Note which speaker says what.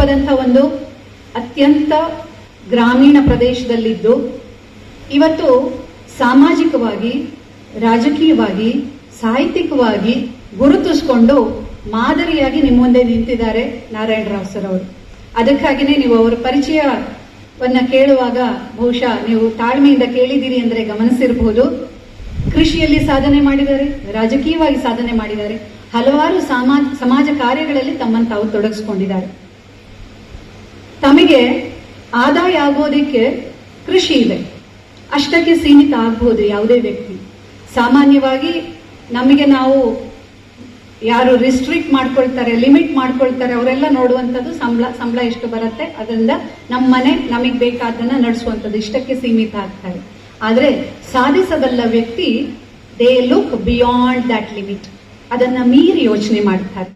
Speaker 1: ಜನಪದಂಥ ಒಂದು ಅತ್ಯಂತ ಗ್ರಾಮೀಣ ಪ್ರದೇಶದಲ್ಲಿದ್ದು ಇವತ್ತು ಸಾಮಾಜಿಕವಾಗಿ, ರಾಜಕೀಯವಾಗಿ, ಸಾಹಿತ್ಯಿಕವಾಗಿ ಗುರುತಿಸಿಕೊಂಡು ಮಾದರಿಯಾಗಿ ನಿಮ್ಮ ಮುಂದೆ ನಿಂತಿದ್ದಾರೆ ನಾರಾಯಣರಾವ್ ಸರ್ ಅವರು. ಅದಕ್ಕಾಗಿಯೇ ನೀವು ಅವರ ಪರಿಚಯವನ್ನ ಕೇಳುವಾಗ ಬಹುಶಃ ನೀವು ತಾಳ್ಮೆಯಿಂದ ಕೇಳಿದಿರಿ ಅಂದ್ರೆ ಗಮನಿಸಿರಬಹುದು. ಕೃಷಿಯಲ್ಲಿ ಸಾಧನೆ ಮಾಡಿದ್ದಾರೆ, ರಾಜಕೀಯವಾಗಿ ಸಾಧನೆ ಮಾಡಿದ್ದಾರೆ, ಹಲವಾರು ಸಮಾಜ ಕಾರ್ಯಗಳಲ್ಲಿ ತಮ್ಮನ್ನು ತಾವು ತೊಡಗಿಸಿಕೊಂಡಿದ್ದಾರೆ. ತಮಗೆ ಆದಾಯ ಆಗೋದಕ್ಕೆ ಕೃಷಿ ಇದೆ, ಅಷ್ಟಕ್ಕೆ ಸೀಮಿತ ಆಗಬಹುದು ಯಾವುದೇ ವ್ಯಕ್ತಿ. ಸಾಮಾನ್ಯವಾಗಿ ನಮಗೆ ನಾವು ಯಾರು ರಿಸ್ಟ್ರಿಕ್ಟ್ ಮಾಡ್ಕೊಳ್ತಾರೆ, ಲಿಮಿಟ್ ಮಾಡ್ಕೊಳ್ತಾರೆ, ಅವರೆಲ್ಲ ನೋಡುವಂಥದ್ದು ಸಂಬಳ ಎಷ್ಟು ಬರುತ್ತೆ ಅದರಿಂದ ನಮ್ಮ ಮನೆ ನಮಗೆ ಬೇಕಾದನ್ನ ನಡೆಸುವಂಥದ್ದು, ಇಷ್ಟಕ್ಕೆ ಸೀಮಿತ ಆಗ್ತಾರೆ. ಆದರೆ ಸಾಧಿಸಬಲ್ಲ ವ್ಯಕ್ತಿ they look beyond that limit, ಅದನ್ನ ಮೀರಿ ಯೋಚನೆ ಮಾಡ್ತಾರೆ.